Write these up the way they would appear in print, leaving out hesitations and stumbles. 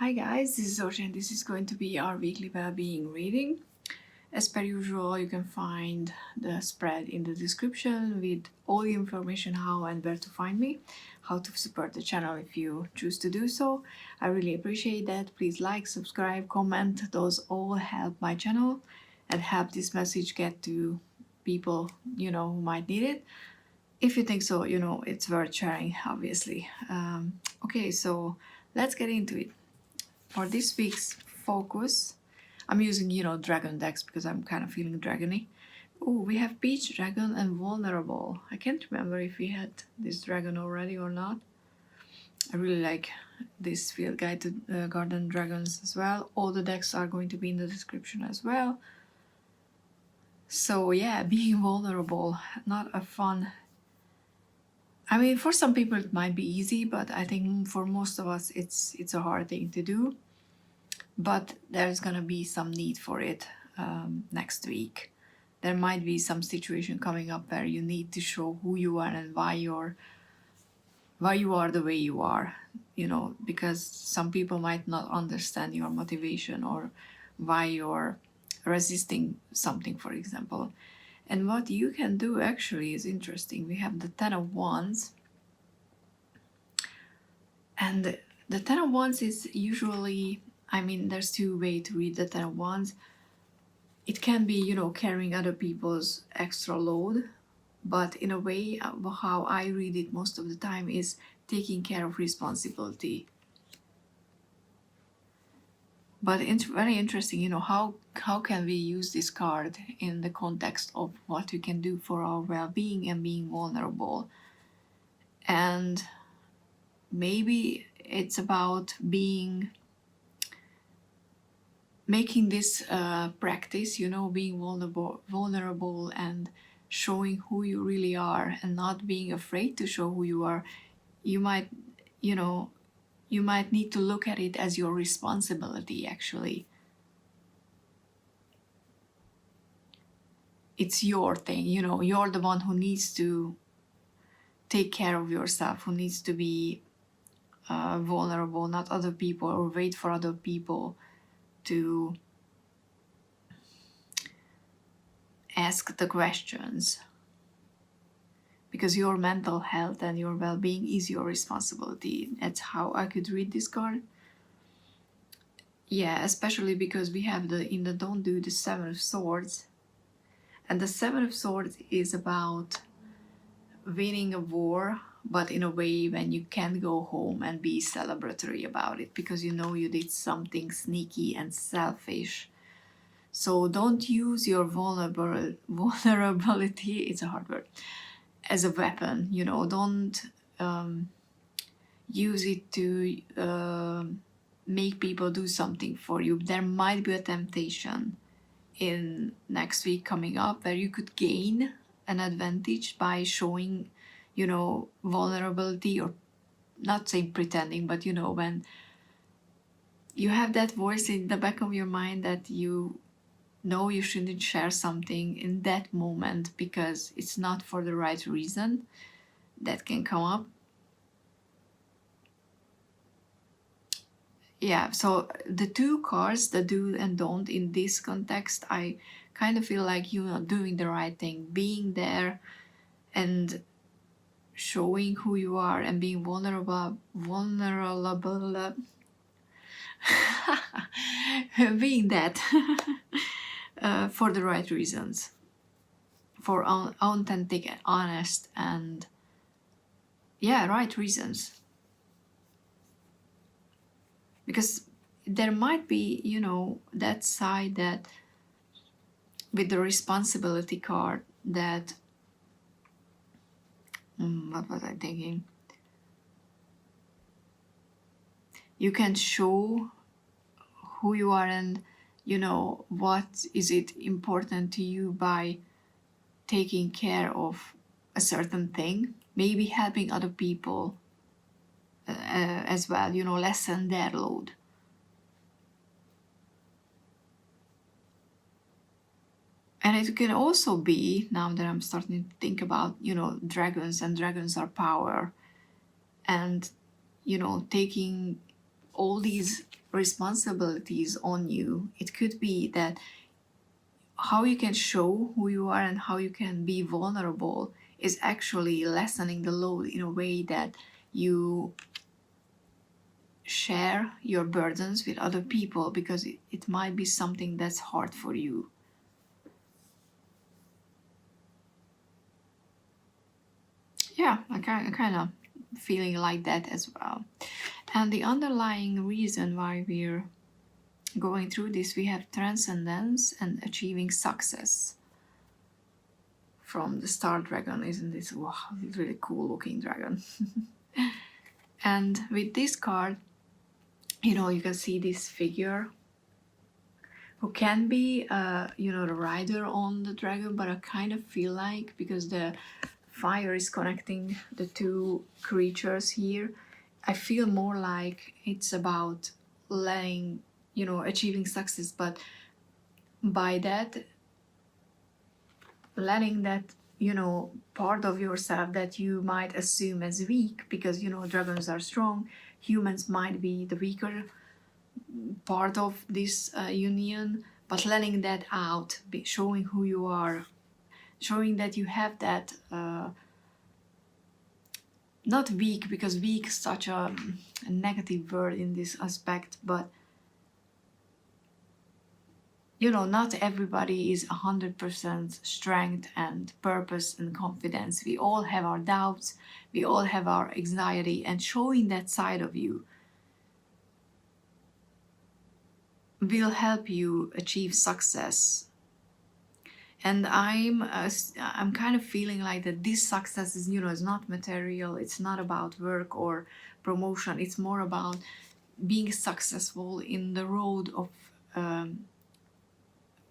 Hi guys, this is Ocean. This is going to be our weekly well-being reading. As per usual, you can find the spread in the description with all the information how and where to find me, how to support the channel if you choose to do so. I really appreciate that. Please like, subscribe, comment. Those all help my channel and help this message get to people, who might need it. If you think so, it's worth sharing, obviously. Okay, so let's get into it. For this week's focus, I'm using, dragon decks because I'm kind of feeling dragony. Oh, we have Peach Dragon and Vulnerable. I can't remember if we had this dragon already or not. I really like this field guide to garden dragons as well. All the decks are going to be in the description as well. So yeah, being vulnerable, not a fun... I mean, for some people it might be easy, but I think for most of us it's a hard thing to do. But there's gonna be some need for it next week. There might be some situation coming up where you need to show who you are and why you are the way you are, because some people might not understand your motivation or why you're resisting something, for example. And what you can do actually is interesting. We have the Ten of Wands. And the Ten of Wands is usually, there's two ways to read the Ten of Wands. It can be, carrying other people's extra load. But in a way, how I read it most of the time is taking care of responsibility. But it's very interesting, how can we use this card in the context of what we can do for our well-being and being vulnerable. And maybe it's about making this practice, being vulnerable and showing who you really are and not being afraid to show who you are. You might need to look at it as your responsibility, actually. It's your thing, you're the one who needs to take care of yourself, who needs to be vulnerable, not other people, or wait for other people to ask the questions. Because your mental health and your well-being is your responsibility. That's how I could read this card. Yeah, especially because we have in the Don't Do the Seven of Swords. And the Seven of Swords is about winning a war, but in a way when you can't go home and be celebratory about it because you did something sneaky and selfish. So don't use your vulnerability, it's a hard word, as a weapon. Don't use it to make people do something for you. There might be a temptation in next week coming up where you could gain an advantage by showing, vulnerability, or not saying pretending, but when you have that voice in the back of your mind that you know you shouldn't share something in that moment because it's not for the right reason, that can come up. Yeah, so the two cards, the do and don't, in this context, I kind of feel like doing the right thing, being there and showing who you are and being vulnerable being that for the right reasons, for authentic and honest and right reasons. Because there might be, that side that with the responsibility card that, what was I thinking? You can show who you are and, what is it important to you by taking care of a certain thing, maybe helping other people as well, lessen their load. And it can also be, now that I'm starting to think about, dragons, and dragons are power, and, taking all these responsibilities on you. It could be that how you can show who you are and how you can be vulnerable is actually lessening the load in a way that you share your burdens with other people, because it might be something that's hard for you. Yeah, I kind of feeling like that as well. And the underlying reason why we're going through this, we have transcendence and achieving success from the star dragon. Isn't this, wow, really cool looking dragon? And with this card, you know, you can see this figure who can be you know, the rider on the dragon, but I kind of feel like, because the fire is connecting the two creatures here, I feel more like it's about letting, you know, achieving success, but by that, letting that, you know, part of yourself that you might assume as weak, because, you know, dragons are strong, humans might be the weaker part of this union, but letting that out, showing who you are, showing that you have that, not weak, because weak is such a negative word in this aspect, but you know, not everybody is 100% strength and purpose and confidence. We all have our doubts, we all have our anxiety, and showing that side of you will help you achieve success. And I'm kind of feeling like that this success is, you know, is not material, it's not about work or promotion, it's more about being successful in the road of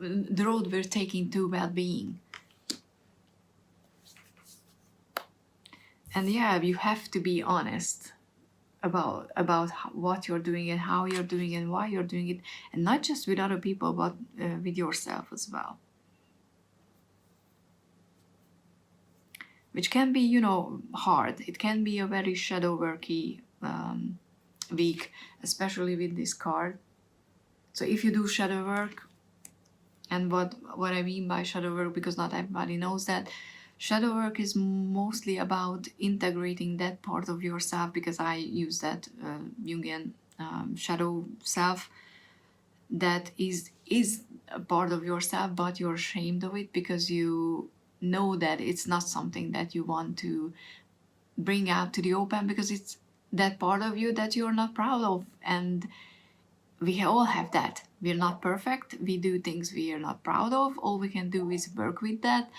the road we're taking to well-being. And yeah, you have to be honest about what you're doing and how you're doing and why you're doing it, and not just with other people, but with yourself as well, which can be, you know, hard. It can be a very shadow worky week, especially with this card. So if you do shadow work, and what I mean by shadow work, because not everybody knows that, shadow work is mostly about integrating that part of yourself, because I use that Jungian shadow self that is a part of yourself, but you're ashamed of it because you know that it's not something that you want to bring out to the open, because it's that part of you that you're not proud of. And we all have that. We're not perfect, we do things we are not proud of. All we can do is work with that,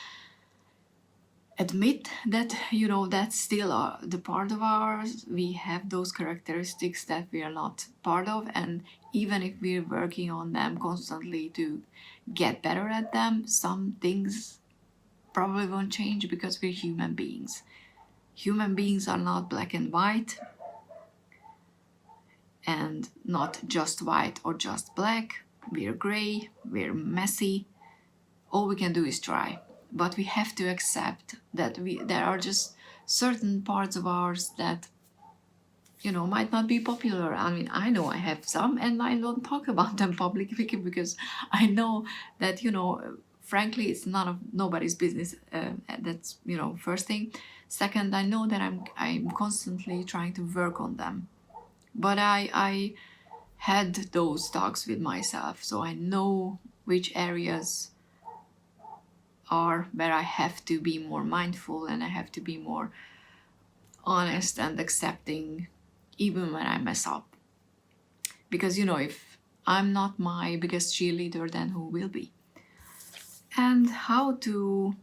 admit that, you know, that's still the part of ours. We have those characteristics that we are not part of, and even if we're working on them constantly to get better at them, some things probably won't change, because we're human beings. Human beings are not black and white, and not just white or just black. We're gray, we're messy. All we can do is try. But we have to accept that there are just certain parts of ours that, you know, might not be popular. I mean, I know I have some, and I don't talk about them publicly because I know that, you know, frankly, it's nobody's business. That's, you know, first thing. Second, I know that I'm constantly trying to work on them. But I had those talks with myself, so I know which areas are where I have to be more mindful, and I have to be more honest and accepting even when I mess up. Because, you know, if I'm not my biggest cheerleader, then who will be? And how to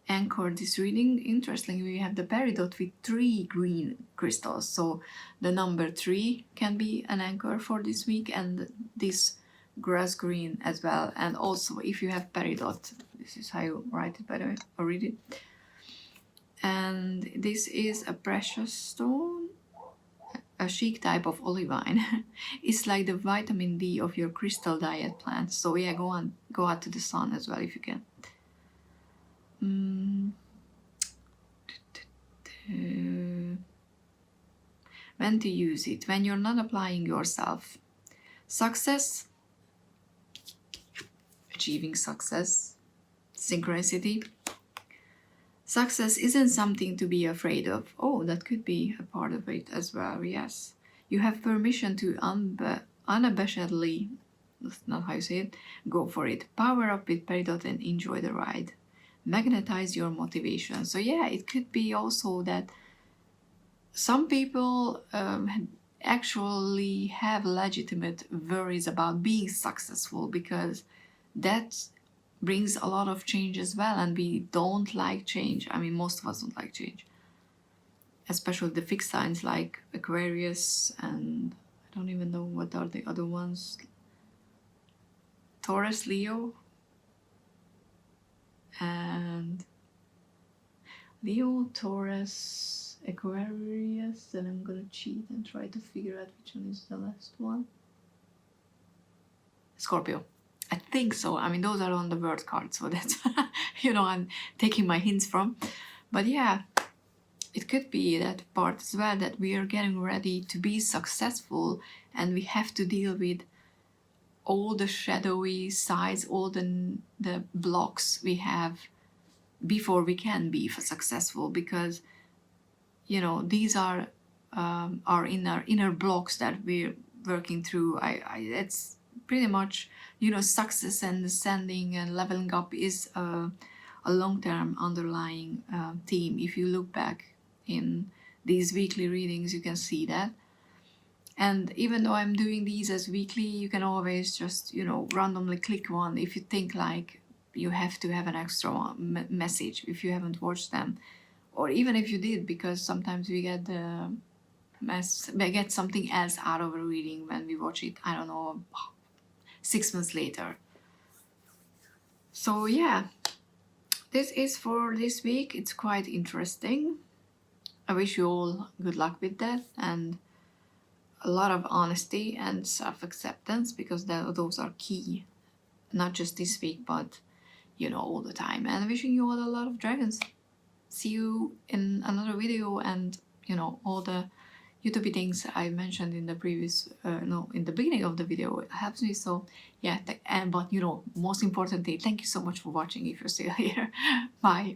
anchor this reading. Interestingly, we have the peridot with 3 green crystals, so the number 3 can be an anchor for this week, and this grass green as well. And also, if you have peridot, this is how you write it, by the way, or read it. And this is a precious stone, a chic type of olivine. It's like the vitamin D of your crystal diet plant. So yeah, go out to the sun as well if you can. when to use it, when you're not applying yourself. Success, achieving success, synchronicity. Success isn't something to be afraid of. Oh, that could be a part of it as well, yes. You have permission to unabashedly, that's not how you say it, go for it. Power up with Peridot and enjoy the ride. Magnetize your motivation. So yeah, it could be also that some people actually have legitimate worries about being successful, because that brings a lot of change as well, and we don't like change. I mean, most of us don't like change, especially the fixed signs like Aquarius, and I don't even know what are the other ones, Taurus, Leo, and Leo, Taurus, Aquarius, and I'm gonna cheat and try to figure out which one is the last one. Scorpio. I think so. I mean, those are on the word card, so that's, you know, I'm taking my hints from. But yeah, it could be that part as well, that we are getting ready to be successful, and we have to deal with all the shadowy sides, all the blocks we have before we can be successful, because, you know, these are our inner blocks that we're working through. It's pretty much, you know, success and ascending and leveling up is a long-term underlying theme. If you look back in these weekly readings, you can see that. And even though I'm doing these as weekly, you can always just, you know, randomly click one if you think like you have to have an extra message if you haven't watched them, or even if you did, because sometimes we get we get something else out of a reading when we watch it, I don't know, 6 months later. So yeah, this is for this week. It's quite interesting. I wish you all good luck with that, and a lot of honesty and self-acceptance, because those are key, not just this week, but, you know, all the time. And wishing you all a lot of dragons. See you in another video, and, you know, all the YouTube things I mentioned in the previous, in the beginning of the video, it helps me. So yeah, but, you know, most importantly, thank you so much for watching if you're still here. Bye.